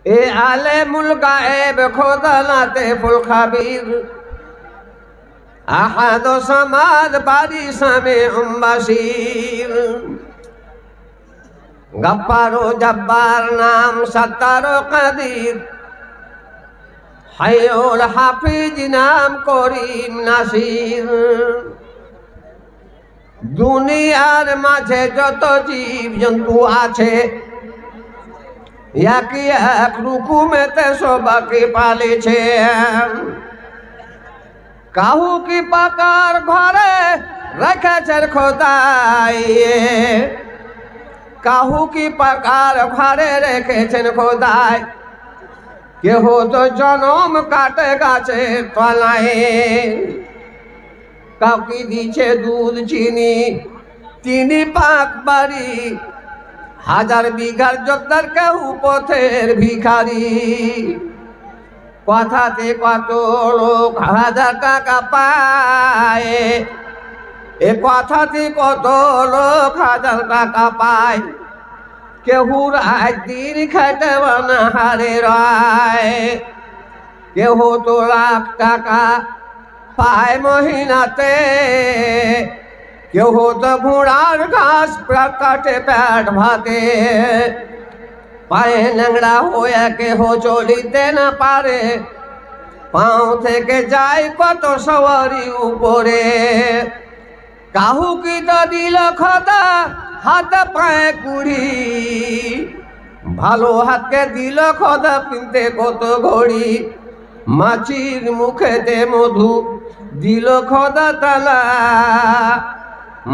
এ আলেমুল গায়েব খোদা লাতিফুল খাবির আহাদ সামাদ বারি সামিউম বাসির। গফ্ফার ও জব্বার নাম সত্তার ও কাদির, হাইউল হাফিজ নাম করিম নাসির। দুনিয়ার মাঝে যত জীব জন্তু আছে, একই এক রুকুমেতে সবাকে পালেছে। কাহু কি পাকার ঘরে রেখেছেন খোদাই, কাহু কি পাকার ঘরে রেখেছেন খোদাই। কেহ তো জনম কাটে গাছের তলায়, কাউকে দিচ্ছে দুধ চিনি তিনি পাক বাড়ি। হাজার বিঘার জোরদার কেউ পথের ভিখারি। কথাতে কত লোক হাজার টাকা পায়, এ কথাতে কত লোক হাজার টাকা পায়। কেউ রাত দিন খেটে হারে রায়, কেউ তো লাখ টাকা পায় মহিনাতে। কেউ তো ঘোড়ার ঘাস কাটে পেট ভাতে। পায়ে ল্যাংড়া হয়ে কেহ চলিতে না পারে, পাও থেকে যায় কত সওয়ারি উপরে। কাহু কি তো দিল খোদা হাত পায়ে কুড়ি, ভালো হাতকে দিল খোদা কিনতে কত ঘড়ি। মাছির মুখেতে মধু দিল খোদা তালা,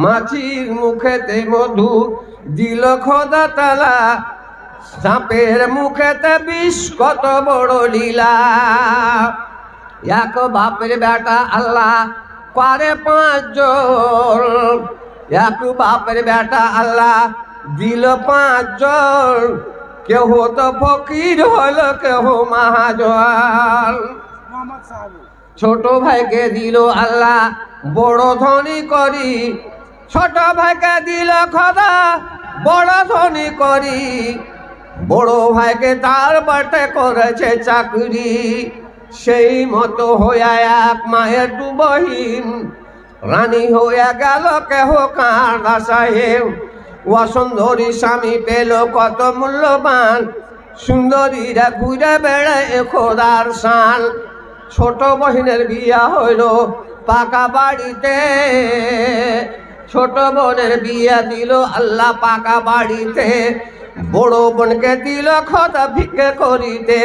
মাছির মুখেতে মধু দিল খোদা তালা। সাপের মুখেতে বিষ কত বড় লীলা। এক বাপের বেটা আল্লাহ পারে 5 জন, এক বাপের বেটা আল্লাহ দিল 5 জন। কেহ তো ফকির হলো কেহ মহাজন। ছোট ভাইকে দিল আল্লাহ বড় ধনী করি, ছোট ভাইকে দিল খোদা বড় ধনী করি। বড় ভাইকে তার বাটে করেছে চাকরি, সেই মতো হইয়া এক মায়ের 2 বহিন। রানী হইয়া গেল কেহ কানা সাহেব, অসুন্দরী স্বামী পেল কত মূল্যবান। সুন্দরীরা ঘুরে বেড়ায় খোদার শান। ছোট বহিনের বিয়া হইল পাকা বাড়িতে, ছোট বোনের বিয়া দিল আল্লাহ পাকা বাড়িতে। বড় বোনকে দিল খোদা ভিক্ষে করিতে।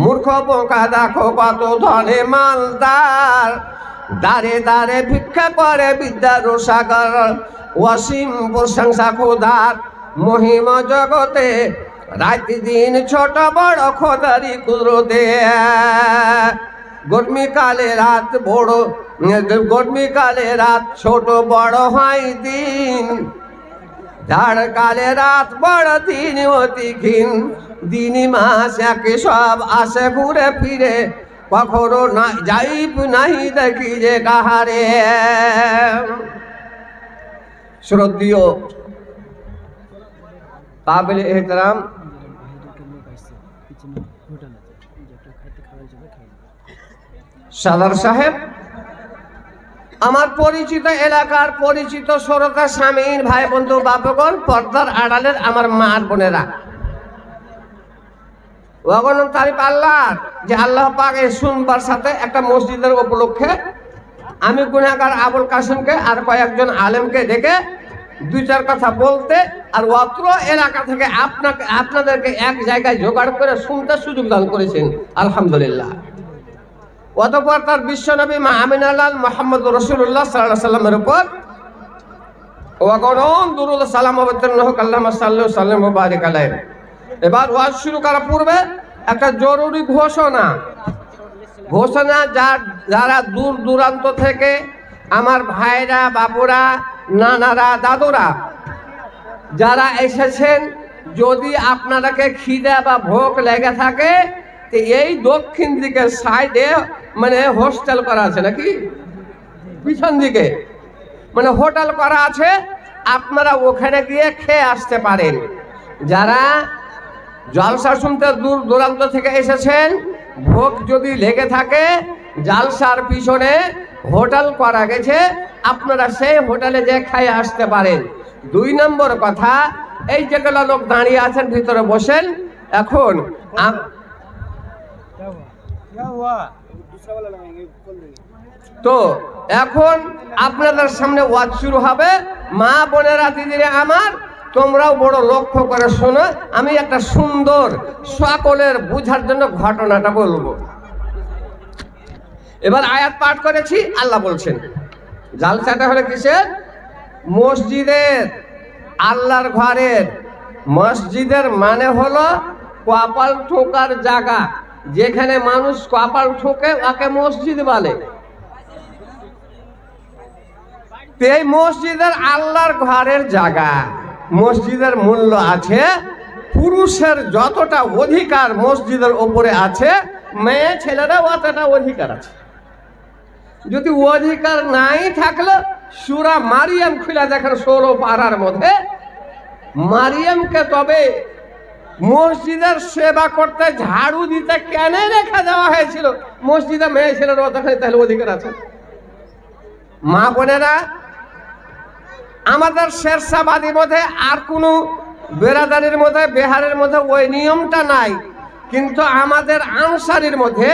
মূর্খ বোকা দেখো কত ধনে মালদার, দাঁড়ে দাঁড়ে ভিক্ষা করে বিদ্যার সাগর। অসীম প্রশংসা খোদার মহিমা জগতে, রাত দিন ছোট বড় খোদারি কুদরতে। গরমিকালে রাত বড়, গরমিকালে রাত ছোট বড় হয় দিন। ঝাড় কালে রাত বড় দিন অতি ক্ষীণ। দিন মাস একে সব আসে ঘুরে ফিরে, কখনো না যাইব নাহি দেখি যে কাহারে। শ্রদ্ধেয় কাবিল এহতরাম সাদার সাহেব, আমার পরিচিত এলাকার পরিচিত শ্রোতা স্বামীর ভাই বন্ধু বাবুগণ, পর্দার আড়ালের আমার মা আর বোনেরা, ওয়াগন তারিফ আল্লাহ যে আল্লাহ পাক এই সোমবার সাথে একটা মসজিদের উপলক্ষে আমি গুনাহগার আবুল কাসিমকে আর কয়েকজন আলেমকে ডেকে 2-4 কথা বলতে আর অত্র এলাকা থেকে আপনাদেরকে এক জায়গায় জোগাড় করে শুনতে সুযোগ দান করেছেন, আলহামদুলিল্লাহ। অতঃপর তার বিশ্বনবী মা আমিনালাল মোহাম্মদ রসুল্লাহ সাল্লাল্লাহু আলাইহি সাল্লামের উপর ওয়াগন দুরুদ সালাম অবতীর্ণ হোক, আল্লাহুম্মা সাল্লি ওয়া সাল্লিম ওয়া বারিক আলাইহি। এবার ওয়াজ শুরু করার পূর্বে একটা জরুরি ঘোষণা, যারা দূর দূরান্ত থেকে আমার ভাইরা বাবুরা নানারা দাদুরা যারা এসেছেন, যদি আপনাদেরকে খিদে বা ভোগ লেগে থাকে তো এই দক্ষিণ দিকে সাইডে মানে হোস্টেল করা আছে, নাকি পিছন দিকে মানে হোটেল করা আছে, আপনারা ওখানে গিয়ে খেয়ে আসতে পারেন। যারা জলসা শুনতে দূর দূরান্ত থেকে এসেছেন, ভোগ যদি লেগে থাকে, জালসার পিছনে হোটেল করা গেছে, আপনারা সেই হোটেলে যে খাইয়ে আসতে পারেন। 2 নম্বর কথা, এই যেগুলো লোক দাঁড়িয়ে আছেন ভিতরে বসেন, এখন তো এখন আপনাদের সামনে ওয়াজ শুরু হবে। মা বোনেরা, দিদিরা আমার, তোমরাও বড় লক্ষ্য করে শোনো। আমি একটা সুন্দর সকলের বুঝার জন্য ঘটনাটা বলবো। এবার আয়াত পাঠ করেছি, আল্লাহ বলছেন জালসাটা হলো কিসের? মসজিদের, আল্লাহর ঘরের। মসজিদের মানে হলো কপাল ঠোকার জায়গা, যেখানে মানুষ কপাল ঠোকে ওকে মসজিদ বলে। এই মসজিদের আল্লাহর ঘরের জায়গা, মসজিদের মূল্য আছে। পুরুষের যতটা অধিকার মসজিদের ওপরে আছে, মেয়ে ছেলেরা অতটা অধিকার আছে। যদি অধিকার নাই থাকলে সূরা মারিয়াম খুলে দেখেন 16 পারার মধ্যে, মারিয়ামকে তবে মসজিদের সেবা করতে, ঝাড়ু দিতে কেন রেখে দেওয়া হয়েছিল? মসজিদে মেয়ে ছেলের অতখানি তাহলে অধিকার আছে। মা বোনেরা, আমাদের শেরশাবাদীর মধ্যে আর কোনো বেরাদারির মধ্যে, বিহারের মধ্যে ওই নিয়মটা নাই, কিন্তু আমাদের আনসারির মধ্যে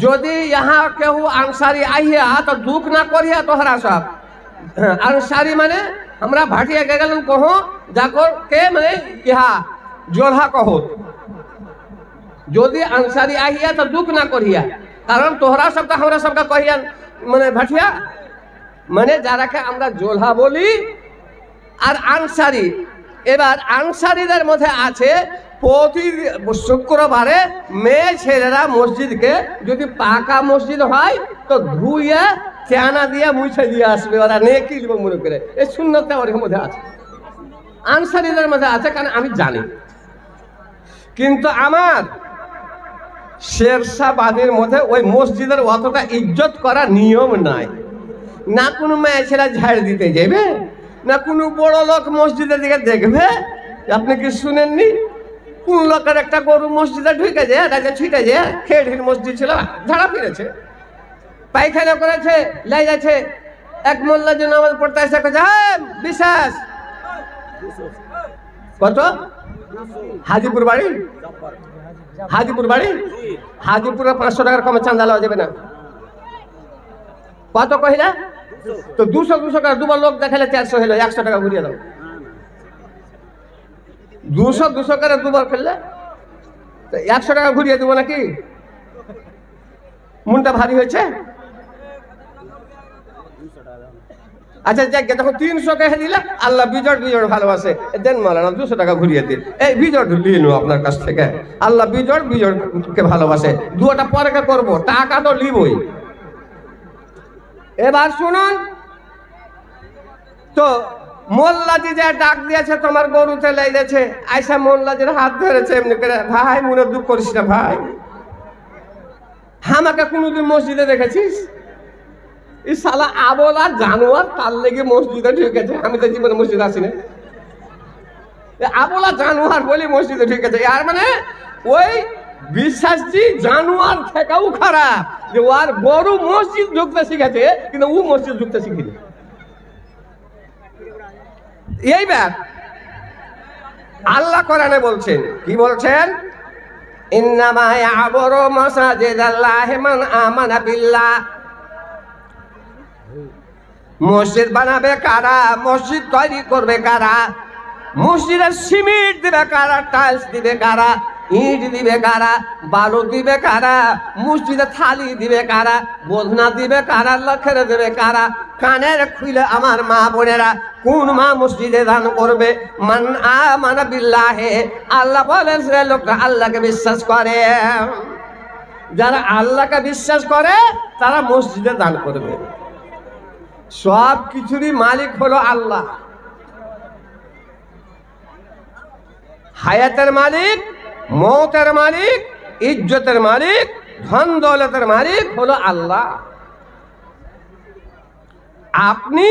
যদি ইহা কেউ আনসারি আইয়া তো দুঃখ না করিয়া তোহরা সব আনসারি মানে আমরা ভাটিয়া গেলাম কহ যাকর কে মানে ইহা জোড়া কহ, যদি আনসারি আইয়া তো দুঃখ না করিয়া, কারণ তোহরা সবটা আমরা সবটা কহিয়া মানে ভাটিয়া মানে যারাকে আমরা জোড়া বলি আর আনসারি। এবার আনসারিদের মধ্যে আছে প্রতি শুক্রবারে মেয়ে ছেলেরা মসজিদকে, যদি পাকা মসজিদ হয় তো ধুইয়া চানা দিয়ে মুছে দিয়ে আসবে, ওরা নেকি দিব মনে করে। এই সুন্নতটা ওর মধ্যে আছে, আনসারিদের মধ্যে আছে, কারণ আমি জানি। কিন্তু আমার শেরশাবাদের মধ্যে ওই মসজিদের অতটা ইজ্জত করার নিয়ম নাই। না কোনো মেয়ে ছেলে ঝাড় দিতে যাবে, না কোনো বড় লোক মসজিদের দিকে দেখবে। আপনি কি শুনেননি কোন লোকের একটা গরু মসজিদে ঢুকে যায়, রাজা ছিটে যায়, খেড়ির মসজিদ ছিল, ঝাড়া ফিরেছে, পায়খানা করেছে, লাই যাচ্ছে, এক মোল্লা যে নামাজ পড়তে এসে বিশ্বাস কত? হাজিপুর বাড়ি, হাজিপুর বাড়ি, হাজিপুরে 500 টাকার কমে চাঁদা লওয়া যাবে না। কত কহিলা? তো 200 টাকা দুবার লোক দেখালে 400 হলো, 100 টাকা ঘুরিয়ে দাও। 200 করে দুবার খেললে 100 টাকা ঘুরিয়ে দেবো নাকি? মনটা ভারী হয়েছে। আচ্ছা যাক, যখন 300 কে দিলে আল্লাহ বিজয় বিজয় ভালোবাসে, দেন মালানা 200 টাকা ঘুরিয়ে দিন। এই বিজয় নিয়ে নেবো আপনার কাছ থেকে, আল্লাহ বিজয় বিজয়কে ভালোবাসে। দুটা পরে করবো, টাকা তো লিবই। এবার শুনুন তো, মোল্লাজি যে ডাক দিয়েছে তোমার গরুতে লেগেছে, আইসা মোল্লাজির হাত ধরেছে এমনি করে, ভাই মনে দুঃখ করিস না ভাই, আমাকে কোনোদিন মসজিদে দেখেছিস? এই শালা আবলা জানোয়ার তার লেগে মসজিদে ঢুকেছে, আমি তো জীবনে মসজিদে আসি না। আবলা জানোয়ার বলে মসজিদে ঢুকেছে, আর মানে ওই বিশ্বাসী জানোয়ার থেকেও খারাপ যে ওর গরু মসজিদ ঢুকতে শিখেছে, কিন্তু ও মসজিদ ঢুকতে শিখিনি। এইবার আল্লাহ কোরআনে বলছেন, কি বলছেন? ইন্নামা ইয়া'মুরু মাসাজিদাল্লাহি মান আমানা বিল্লাহ। মসজিদ বানাবে কারা? মসজিদ তৈরি করবে কারা? মসজিদের সিমেন্ট দিবে কারা? টাইলস দিবে কারা? ইট দিবে কারা? বালু দিবে কারা? মসজিদে থালি দিবে কারা? বোঝনা দিবে কারা? লক্ষের দেবে কারা? কানের খুলে আমার মা বোনেরা, কোন মা মসজিদে দান করবে? মান আমানা বিল্লাহি, আল্লাহ বলেন সে লোকটা আল্লাহকে বিশ্বাস করে। যারা আল্লাহকে বিশ্বাস করে তারা মসজিদে দান করবে। সব কিছুরই মালিক হলো আল্লাহ। হায়াতের মালিক, মৌতের মালিক, ইজ্জতের মালিক, ধন দৌলতের মালিক হলো আল্লাহ। আপনি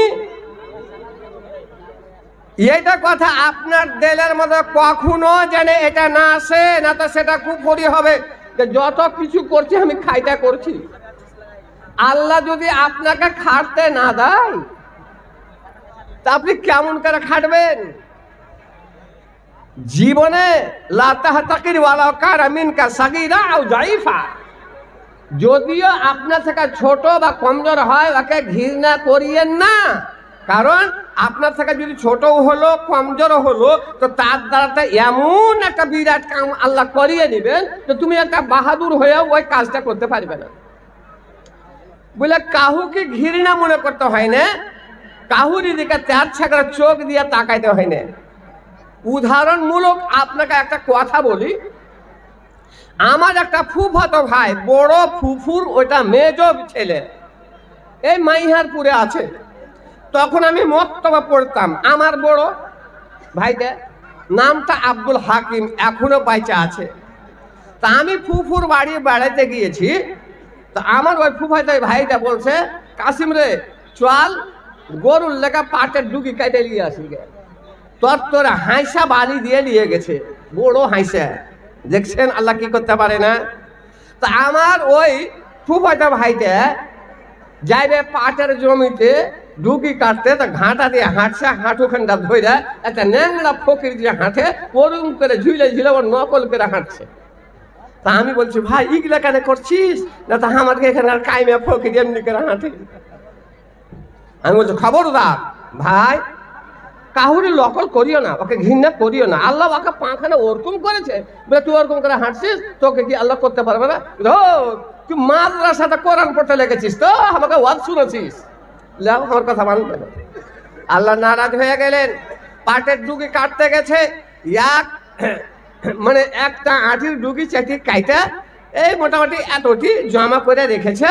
এইটা কথা আপনার দিলের মধ্যে কখনো জানে এটা না আসে, না তো সেটা কুফরি হবে যে যত কিছু করছি আমি খাইটা করছি। আল্লাহ যদি আপনাকে খাটতে না দেয় তা আপনি কেমন করে খাটবেন? জীবনে যদিও আপনার থেকে ছোট বা কমজোর হয় ওকে ঘৃণা করিয়েন না, কারণ আপনার থেকে যদি ছোট হলো কমজোর হলো তো তার দ্বারা এমন একটা বিরাট কাম আল্লাহ করিয়ে দিবেন তো তুমি একটা বাহাদুর হয়েও ওই কাজটা করতে পারবে না। বলে কাহুকে ঘৃণা মনে করতে হয় না, কাহুরি দিকে চার ছাগড়া চোখ দিয়ে তাকাইতে হয় না। উদাহরণমূলক আপনাকে একটা কথা বলি। আমার একটা ফুফাতো ভাই, বড় ফুফুর ওইটা মেজ ছেলে, এই মাইহারপুরে আছে। তখন আমি মক্তবা পড়তাম। আমার বড় ভাইটা নামটা আব্দুল হাকিম, এখনো বাইচা আছে। তা আমি ফুফুর বাড়ি বেড়াতে গিয়েছি। তা আমার ওই ফুফাতো ভাইটা বলছে, কাসিম রে চল গরুর লেখা পাটের ডুগি কাটে নিয়ে আসি গে। তোর হাইসা বাড়ি দিয়ে নিয়ে গেছে, বড় হাইসা। দেখছেন আল্লাহ কি করতে পারে না। তা আমার ওই ফুফাতো ভাইটা যাইবে পাটের জমিতে ডুগি কাটতে, তা ঘাটা দিয়ে হাঁটছে, হাঁটুখানটা ধরে একটা ন্যাংরা ফকির দিয়ে হাঁটে, ওরকম করে ঝুলে ঝুলে ওর নকল করে হাঁটছে। তা আমি বলছি, ভাই ইগলা কেন করছিস? না তা আমাকে এখানকার কাইমে ফকির এমনি করে হাঁটে। আমি বলছি, খবরদার ভাই, কাহুরি নকল করিও না, ওকে ঘৃণা করিও না। আল্লাহ ওকে পাখানে ওরকম করেছে বলে তুই ওরকম করে হাঁটছিস, তোকে কি আল্লাহ করতে পারবে না? তুই মাদ্রাসাতে কোরআন পড়তে লেগেছিস তো আমাকে ওয়াজ শুনেছিস, আমার কথা মানবে না। আল্লাহ নারাজ হয়ে গেলেন। পাটের ডুগি কাটতে গেছে, মানে একটা আটির ডুগি চাটি কাইটা এই মোটামুটি এতটি জমা করে রেখেছে।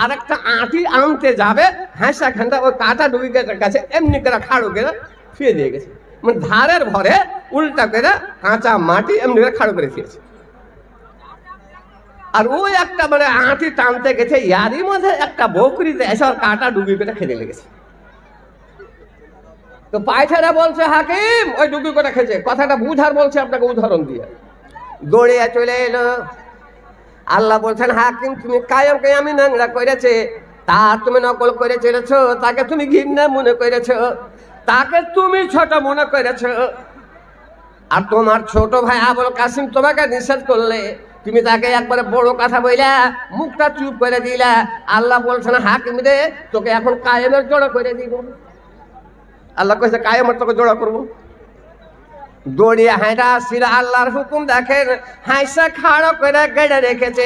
আর একটা আটি আনতে যাবে, হাঁসা খানটা ওই কাটা ডুগি কাছে এমনি করে খাড়ো করে শুয়ে দিয়ে গেছে। মানে ধারের ভরে উল্টা করে কাঁচা মাটি এমনি করে খাড়ো করে দিয়েছে। আর ওই একটা মানে আঁটি টানতে গেছে, ইয়ারই মধ্যে একটা বকরিতে এসে কাটা ডুবি করে খেতে লেগেছে। তো পায়খানা বলছে, হাকিম ওই ডুবি করে খেয়েছে। কথাটা বুঝার বলছে আপনাকে উদাহরণ দিয়ে। দৌড়িয়া চলে এলো। আল্লাহ বলছেন, হাকিম তুমি কায়েমকে আমি নোংরা করেছে, তা তুমি নকল করে চলেছ, তাকে তুমি ঘৃণা মনে করেছ, তাকে তুমি ছোট মনে করেছ। আর তোমার ছোট ভাই আবুল কাসিম তোমাকে নিষেধ করলে, তুমি তাকে একবারে বড় কথা বইলা মুখটা চুপ করে দিলা। আল্লাহ বলছেন, হাকিম রে তোকে এখন কায়েমের জোড়া করে দিব। আল্লাহ কইছে কায়েমের তোকে জোড়া করবো। দৌড়িয়ে হাঁটা সিরা আল্লাহর হুকুম দেখেন, হাইসা খাড়ো করে গেড়ে রেখেছে,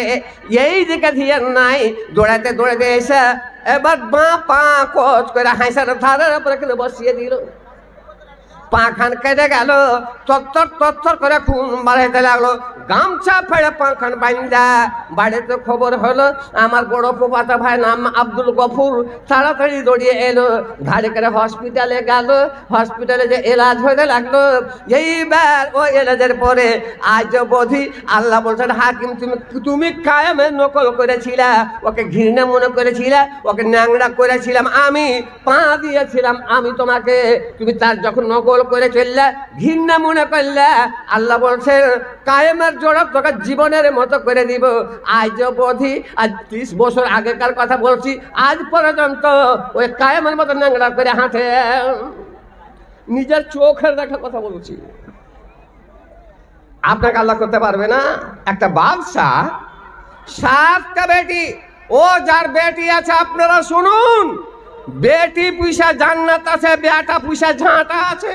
এই দিকে ধিয়ান নাই। দৌড়াতে দৌড়াতে এসে এবার বাঁ পা কোচ করে হাইসার ধারের উপরে কিন্তু বসিয়ে দিল। পাখান কেটে গেল, তত্তর তত্তর করে খুন বাড়াইতে লাগলো। গামছা ফেড়ে পাখান বাইন্দা বাড়িতে খবর হলো। আমার বড় ফুফাতো ভাই নাম আব্দুল গফুর, তাড়াতাড়ি দৌড়িয়ে এলো, গাড়ি করে হসপিটালে গেল। হসপিটালে যে এলাজ হতে লাগলো। এইবার ওই এলাজের পরে আজ বধি আল্লাহ বলছেন, হাকিম তুমি কায়েমে নকল করেছিলা, ওকে ঘৃণা মনে করেছিলা, ওকে ন্যাংরা করেছিলাম আমি, পা দিয়েছিলাম আমি তোমাকে, তুমি তার যখন নকল করে চললে, ঘৃণা মনে করলে, আল্লাহ বলছেন কায়েমের জোড়া তোকে জীবনের মতো করে দিব। আজ বধি, আজ 30 বছর আগেকার কথা বলছি, আজ পর্যন্ত ওই কায়েমের মতো ন্যাংরা করে হাঁটে। নিজের চোখের দেখা কথা বলছি। আপনাকে আল্লাহ করতে পারবে না? একটা বাদশাহ 7টা বেটি, ও যার বেটি আছে আপনারা শুনুন, বেটি পুষা জান্নাত আছে, বেটা পুষা ঝাঁটা আছে।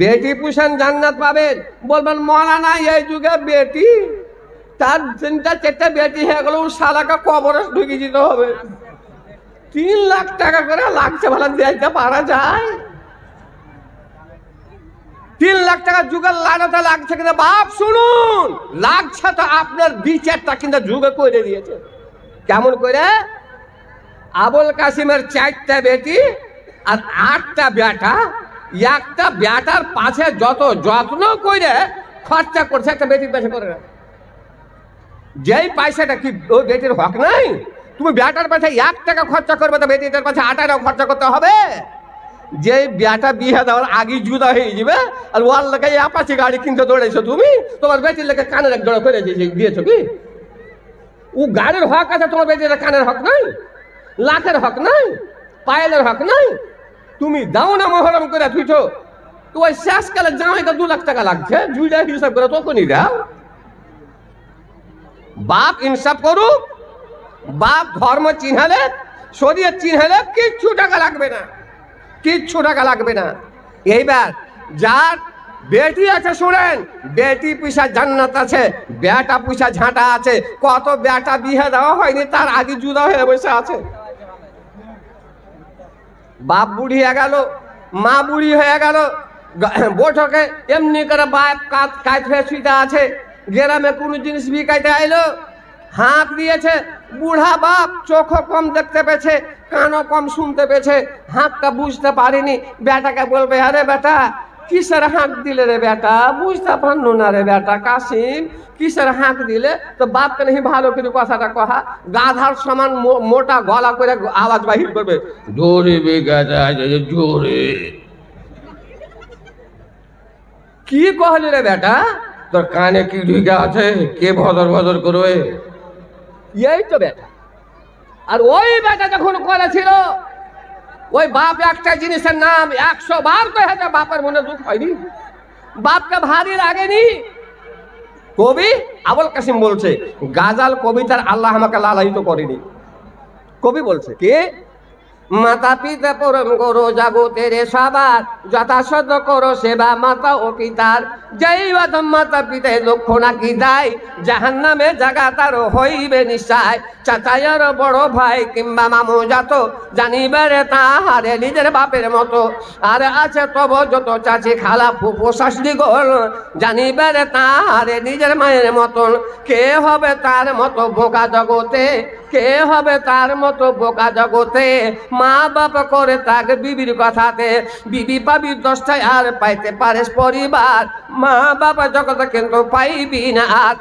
বেটি পুষান জান্নাত পাবেন। বলবেন মৌলানা এই যুগে বেটি, তার 3-4টা বেটি হয়ে গেল, শালাকে কবরে ঢুকে দিতে হবে। 3 লাখ টাকা করে লাগছে, ভালো দিতে পারা যায়? 3 লাখ টাকা যুগের লাগাতে লাগছে কিন্তু বাপ শুনুন, লাগছে তো আপনার বিচারটা কিন্তু যুগে করে দিয়েছে। কেমন করে? আবুল কাসিমের 4টা বেটি আর 8টা বেটা, একটা বেটার পাশে যত যত্ন করে খরচা করছে একটা বেটির পাশে করে না। যেই পয়সাটা কি ওই বেটির হক নাই? তুমি বেটার পাশে 1 টাকা খরচা করবে তো বেটিটার পাশে 8 টাকা খরচা করতে হবে। যে বিয়াটা বিয়ে দেওয়ার আগে জুদা হয়ে যাবে, আর ওয়ার লেগে অ্যাপাচি গাড়ি কিনতে দৌড়াইছো তুমি, তোমার বেটির লেগে কানের এক জোড়া করে দিয়েছো কি? ও গাড়ির হক আছে, তোমার বেটির কানের হক নাই, লাখের হক নাই, পায়েলের হক নাই। তুমি দাও না মহরম করে তুইছো, তো ওই শেষকালে জামাইকে 2 লাখ টাকা লাগছে, জুইটা হিসাব করে তখনই দাও। বাপ ইনসাফ করুক, বাপ ধর্ম চিনহালে, শরীয়ত চিনহালে কিচ্ছু টাকা লাগবে না, কিচ্ছু টাকা লাগবে না। এইবার যার বেটি আছে শুনেন, বেটি পিসা জান্নাত আছে, বেটা পিসা ঝাঁটা আছে। কত বেটা বিয়ে দেওয়া হয়নি, তার আগে জুদা হয়ে বসে আছে। বাপ বুড়ি হয়ে গেল, মা বুড়ি হয়ে গেল, বৈঠকে এমনি করে বাপ কাজ হয়ে শুইতে আছে। গ্রামে কোনো জিনিস বিকাইতে আইলো, হাঁক দিয়েছে। বুড়া বাপ চোখ কম দেখতে পেয়েছে, কানও কম শুনতে পেয়েছে, হাঁকটা বুঝতে পারেনি। বেটাকে বলবে, আরে বেটা কিসের হাঁক দিলে রে বেটা, বুঝতে পারলো না রে বেটা কাসিম, কিসের হাঁক দিলে? তো বাপকে নাকি ভালো করে কথাটা কহা, গাধার সমান মোটা গলা করে আওয়াজ বাহির করবে, জোরে বেগাদা জোরে। কি কহলি রে বেটা, তোর কানে কি ঢুকে আছে, কে ভদর ভদর করবে? এই তো বেটা। আর ওই বেটা যখন করেছিল, ওই বাপ একটা জিনিসের নাম 100 বার কয়েছে, বাপের মনে দুঃখ হয়নি, বাপকে ভারী লাগেনি। কবি আবুল কাসিম বলছে, গাজাল কবিতার আল্লাহ আমাকে লালায়িত করেনি। কবি বলছে কি, মাতা পিতা পরম করো জাগতের সবার, যথাসাধ্য করো সেবা মাতা ও পিতার। যেই বাদম মাতা পিতায় লক্ষ্য নাকি দায়, জাহান্নামে জাগা তার হইবে নিশ্চয়। চাচাইয়ার বড় ভাই কিংবা মামু জাত, জানিবারে তাহারে নিজের বাপের মতো। আর আছে তব যত চাচি খালা ফুফু শাশুড়ি গোল, জানিবারে তাহারে নিজের মায়ের মতন। কে হবে তার মতো বোকা জগতে, কে হবে তার মতো বোকা জগতে। মা বাপ করে তাকে বিবির কথাতে, বিবি পাবি 10টায় আর পাইতে পারিস পরিবার। মা বাবা জগতে কিন্তু পাইবি না আর।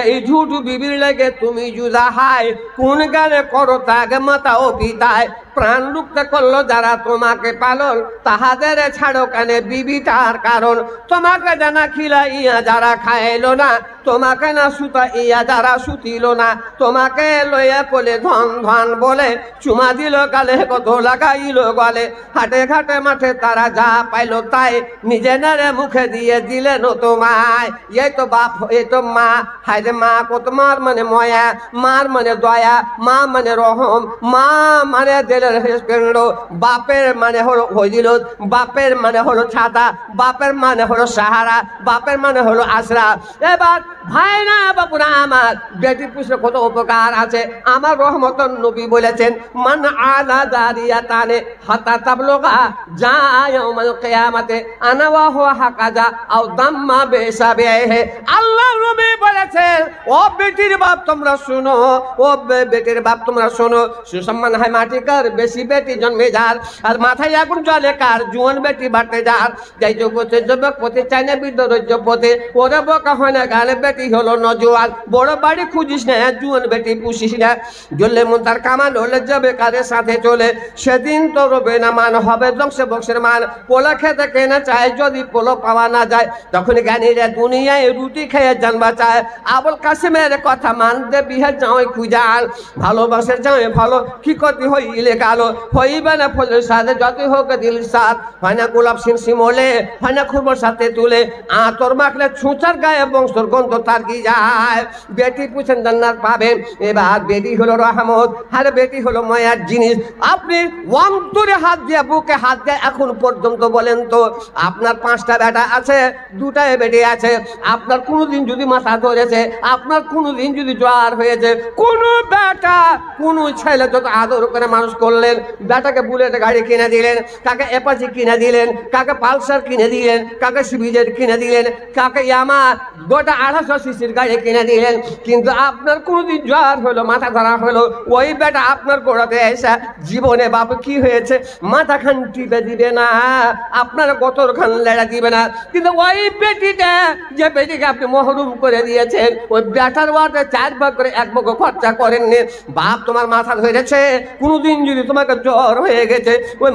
এই ঝুঠ বিবির লেগে তুমি জুদা হাই, কোন গানে করো তাকে মাতা ও পিতায়। প্রাণ লুপ্তে করলো যারা তোমাকে পালন, তাহাদের ছাড়ো কানে বিবিটার কারণ। তোমাকে জানা খিলাইয়া যারা খাইলো না, তোমাকে না সুতা ইয়া যারা সুতিল না। তোমাকে লইয়া কোলে ধন ধন বলে, চুমা দিল গালে কত লাগাইল গলে। হাটে ঘাটে মাঠে তারা যা পাইলো তাই, নিজে নারে মুখে দিয়ে দিলেন তোমায়। এই তো বাপ, এই তো মা। হায়রে মা কত, মার মানে ময়া, মার মানে দয়া, মা মানে রহম, মা মানে দিলের হেসপেন্ড, বাপের মানে হলো হইল, বাপের মানে হলো ছাতা, বাপের মানে হলো সাহারা, বাপের মানে হলো আশরা। এবার ভাই না বাপুরা আমার, বেটি পুষলে কত উপকার আছে। আমার রহমতন নবী বলেছেন, মান আলা দারিয়া তানে হাতা তাবলুগা জায়াউমাল কিয়ামাতে আনা ওয়া হুয়া হাকাজা আও দাম্মা বিসাবিহি। আল্লাহ নবী বলেছেন, ও বেটির বাপ তোমরা শুনো, ও বেটির বাপ তোমরা শুনো। সুসম্মান হয় মাটিকার, বেশি বেটি জন্মে যার। আর মাথায় আগুন জ্বলে কার, জুয়ান বেটি বাটে যার। যাই যুবতে যুবক পথে চাই না বিদ্যুৎ পথে, ওরে বোকা হয় না গালে বেটি হলো নজওয়ান। বড় বাড়ি খুঁজিস না, জুয়ান বেটি পুষিস না। জ্বললে মন তার কামান হলে যাবে কারের সাথে চলে, সেদিন তো রবে না মান, হবে ধ্বংসে বংশের মান। পোলা খেতে কেনা চায়, যদি পোলো পাওয়া না যায়, তখন জ্ঞানীরা দুনিয়ায় রুটি খেয়ে জানবা চায়। আবুল কাসিমের কথা মানতে বিহে যাওয়াই খুঁজাল, ভালোবাসে যাওয়াই ভালো, কি ক্ষতি হইলে কালো। হইবে না ফলের সাথে যতই হোক দিল সাথ, হয় না গোলাপ সিং শিমলে, হয় না খুবর সাথে তুলে। আতর মাখলে ছুঁচার গায়ে বংশর গন্ধ তার কি যায়। বেটি পুছেন জান্নাত পাবেন। এবার বেটি হলো রহমত, আর বেটি হলো মায়ার জিনিস। আপনি অন্তরে হাত দিয়ে, বুকে হাত দিয়ে এখন পর্যন্ত বলেন তো, আপনার 5টা বেটা আছে, 2টায় বেটি আছে। আপনার কোনোদিন যদি মাথা ধরেছে, আপনার কোনোদিন যদি জ্বর হয়েছে, কোনো বেটা কোনো ছেলে যত আদর করে মানুষ করলেন, বেটাকে বুলেট গাড়ি কিনে দিলেন, কাকে অ্যাপাচি কিনে দিলেন, কাকে পালসার কিনে দিলেন, কাকে সিভিজেড কিনে দিলেন, কাকে ইয়ামা গোটা 250 500 সিসির গাড়ি কিনে দিলেন, কিন্তু আপনার কোনোদিন জ্বর হলো, মাথা ধরা হলো, ওই বেটা আপনার গোড়াতে এসে জীবনে বাপ কি হয়েছে মাথা খান টিপে দিবে না, আপনার গতর খান লেড়া দিবে না। কিন্তু ওই বেটিটা, যে বেটিকে আপনি মহরুম করে দিয়েছেন, ওই বেটার ওয়ার্ডে 4 ভাগ করে 1 ভাগ খরচা করেননি। বাপ তোমার মাথা ধরেছে, কোনোদিন যদি তোমাকে জ্বর হয়ে গেছে, ওই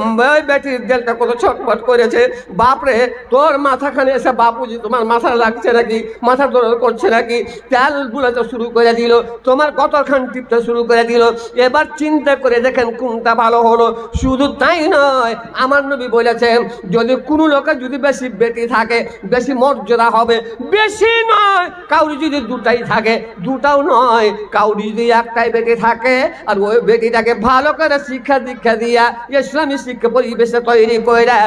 বেটির দিলটা কত ছটফট করেছে, বাপরে তোর মাথাখানে এসে বাপুজি তোমার মাথা লাগছে নাকি, মাথা দরদ করছে নাকি, তেল বুলাতে শুরু করে দিল, তোমার গতরখান টিপতে শুরু করে দিল। এবার চিন্তা করে দেখেন কোনটা ভালো হলো। শুধু তাই নয়, আমার নবী বলেছেন যদি কোনো লোকের যদি বেশি বেটি থাকে বেশি মর্যাদা হবে, বেশি নয় কাউরি যদি দুটাই থাকে, দুটাও নয় কাউরি যদি একটাই বেটি থাকে, আর ওই বেটিটাকে ভালো করে শিক্ষা দীক্ষা দিয়া ইসলামী শিক্ষা পরিবেশে তৈরি করে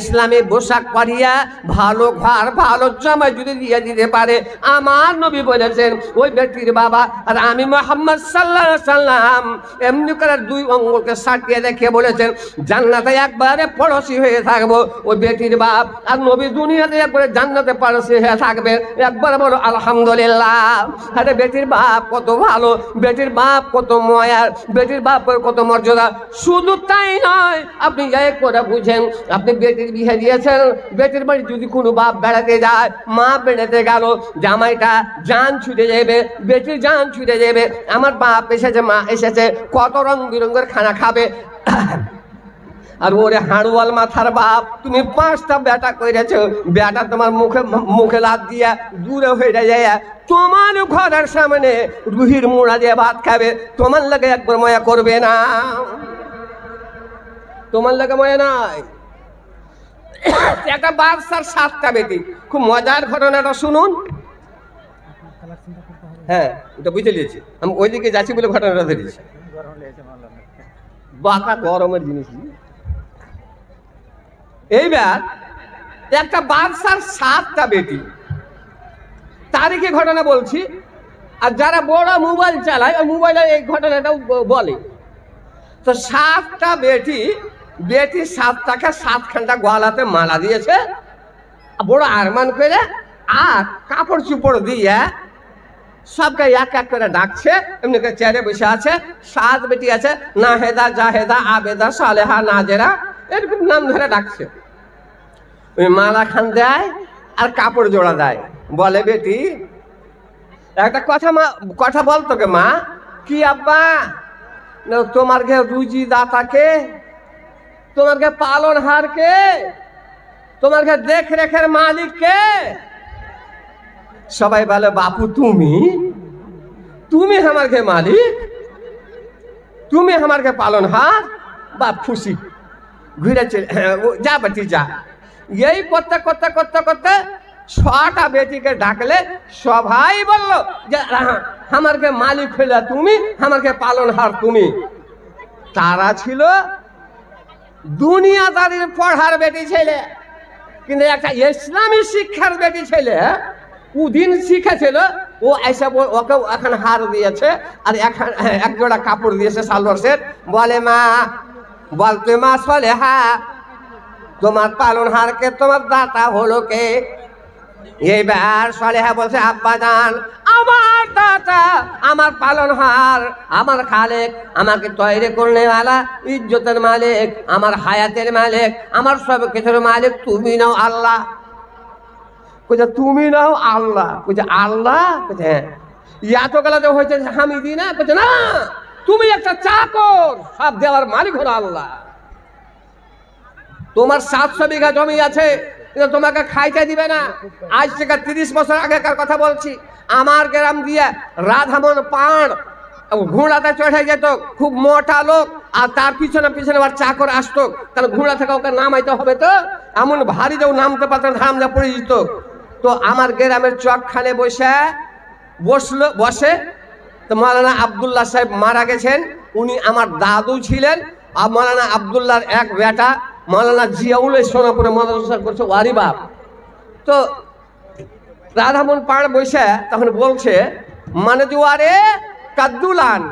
ইসলামী পোশাক পরিয়া ভালো ঘর ভালো জামাই যদি দিয়ে দিতে পারে, আমার নবী বলেছেন ওই ব্যক্তির বাবা আর আমি মুহাম্মদ সাল্লাল্লাহু আলাইহি সাল্লাম এমনি করে 2 আঙ্গুলকে সাটিয়ে রেখে বলেছেন জান্নাতে একবারে পড়োশি হয়ে থাকবো ওই ব্যক্তির বাপ, আর নবী দুনিয়াতে একবারে জান্নাতে পড়োশি হয়ে থাকবে। একবার বলো আলহামদুলিল্লাহ। আরে বেটির বাপ কত ভালো, বেটির বাপ কত ময়ার, বেটির বাপের কত মর্যাদা। শুধু তাই নয়, আপনি এক করে বুঝেন, আপনি বেটির বিয়ে দিয়েছেন, বেটির বাড়ি যদি কোনো বাপ বেড়াতে যায়, মা বেড়াতে গেল, জামাইটা জান ছুটে যাবে, বেটির জান ছুটে যাবে, আমার বাপ এসেছে, মা এসেছে, কত রং বিরঙ্গের খানা খাবে। আর ওরে হাড়ুয়াল মাথার বাপ, তুমি 5টা বেটা করেছো, বেটা তোমার মুখে লাত দিয়া দূরে হয়ে যায়, তোমার ঘরের সামনে রুহির মুড়া দিয়ে ভাত খাবে, তোমার লাগে একবার ময়া করবে না, তোমার লাগে ময়া নাই। একটা বাদশার 7টা বেটি, খুব মজার ঘটনাটা শুনুন। হ্যাঁ ওটা বুঝে নিয়েছি, আমি ওইদিকে যাচ্ছি বলে ঘটনাটা ধরেছি, বাঁকা গরমের জিনিস। এইবার একটা বাদশার 7টা বেটি, তারিখে ঘটনা বলছি, আর যারা বড় মোবাইল চালায় ওই মোবাইলে এই ঘটনাটাও বলে। তো 7টা বেটি 7টাকে 7খানটা গলাতে মালা দিয়েছে বড় আরমান করে, আর কাপড় চুপড় দিয়ে সবকে এক এক করে ডাকছে, এমনি করে চেয়ারে বসে আছে। 7 বেটি আছে, নাহেদা, জাহেদা, আবেদা, সালেহা, নাজেরা, এরকম নাম ধরে ডাকছে। ওই মালা খান দেয় আর কাপড় জোড়া দেয়, বলে বেটি একটা কথা বল তোকে মা। কি আব্বা? না তোমার ঘে রুজি দাতাকে, তোমার ঘে পালন হার কে, তোমার ঘে দেখ রেখের মালিক কে? সবাই বলে বাপু তুমি আমার ঘে মালিক, তুমি আমার ঘে পালন হার। বাপ খুশি, ঘুরে চলে যা বেটি যা। এই করতে করতে করতে করতে 6টা বেটিকে ডাকলে সবাই বললো যে আমারকে মালিক হইলা তুমি, আমারকে পালন হার তুমি। তারা ছিল দুনিয়াদারির পড়ার বেটি ছেলে, কিন্তু একটা ইসলামী শিক্ষার বেটি ছেলে, ও দিন শিখেছিল, ও এসে ওকে এখন হার দিয়েছে আর এক জোড়া কাপড় দিয়েছে সালোয়ার সেট। বলে মা, বলতে মা সালেহা তোমার পালন হারকে তোমার দাতা হলো কে? এইবার সালেহা বলছে আব্বা জান আমার দাতা, আমার পালনহার, আমার খালেক, আমাকে তৈরি করলে ওয়ালা, ইজ্জতের মালিক, আমার হায়াতের মালিক, আমার সব কিছুর মালিক তুমি নাও আল্লাহ। কোথায় তুমি নাও আল্লাহ? কোথায় আল্লাহ? কোথায় এত গেলাতে হয়েছে আমি দিই না? কোথায় না, তুমি একটা চাকর, সব দেওয়ার মালিক হলো আল্লাহ। তোমার 700 বিঘা জমি আছে, তোমাকে খাইতে দিবে না। আজ থেকে 30 বছর আগেকার কথা বলছি, আমার গ্রাম দিয়ে রাধামন পাড় ঘোড়াতে চড়ে যেত, খুব মোটা লোক, আর তার পিছনে পিছনে আবার চাকর আসতো, তাহলে ঘোড়া থেকে ওকে নামাইতে হবে, তো এমন ভারী যেও নামতে পারতো ধাম যা পড়ে যেত। তো আমার গ্রামের চকখানে বসে তো মৌলানা আবদুল্লাহ সাহেব মারা গেছেন, উনি আমার দাদু ছিলেন। আর মৌলানা আবদুল্লাহর এক বেটা মৌলানা জিয়াউল সোনাপুরে মাদ্রাসা করছে ওয়ারি বাপ। তো রাধামন পাড় বসে তখন বলছে মানে দুয়ারে কাদ্দুলান,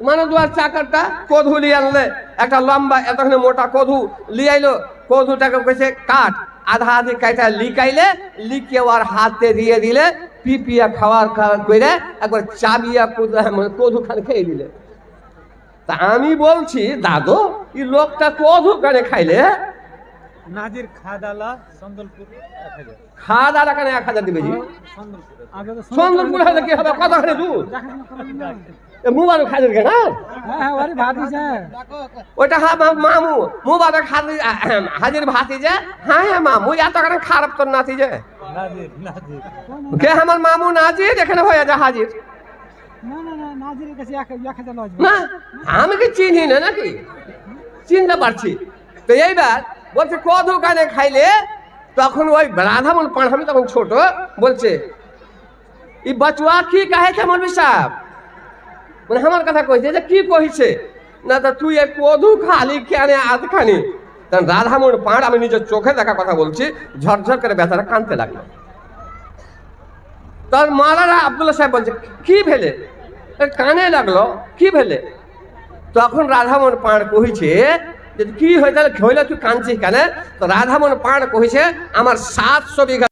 মানে দুয়ার চাকরটা কধু লিয়ে আনলে, একটা লম্বা এতখানি মোটা কধু লিয়ে আইলো, কধুটাকে কইছে কাট, আধা আধি কাইটা লিকাইলে লিকে ওর হাতে দিয়ে দিলে পিপিয়া খাওয়ার করে একবার চাবিয়া কদু খান খেয়ে দিলে। তা আমি বলছি দাদু এই লোকটা কদু কানে খাইলে নাজির খাদালা চন্দনপুর খাওয়া দাওয়া কেন 1000 দিবে জি? চন্দনপুর হলে কি হবে কতখানি দূর মুবারক খাদের কেন ওইটা মামু মুবারক হাজির ভাতিজা। হ্যাঁ হ্যাঁ মামু এতখানি খারাপ তোর নাতি যে কে আমার মামু নাজির এখানে হয়ে যা হাজির। না আমি কি চিনি না নাকি চিনতে পারছি। তো এইবার বলছে কদু কানে খাইলে তখন ওই রাধামন পাঁড় আমি তখন ছোট বলছে ই বচুয়া কি কাহে মৌলভী সাহেব মানে আমার কথা কইছে যে কি কইছে না তা তুই এক কদু খালি কেনে আধখানি। তখন রাধামন পাঁড় আমি নিজের চোখে দেখা কথা বলছি ঝরঝর করে বেচারা কাঁদতে লাগলো। তার মালারা আব্দুল্লাহ সাহেব বলছে কি ভেলে কানে লাগলো কি ভেলে। তখন রাধামন পাঁড় কইছে যে কি হয়ে তাহলে হইলে তুই কাঁদছিস কেন। তো রাধামন পাঁড় কইছে আমার 700 বিঘা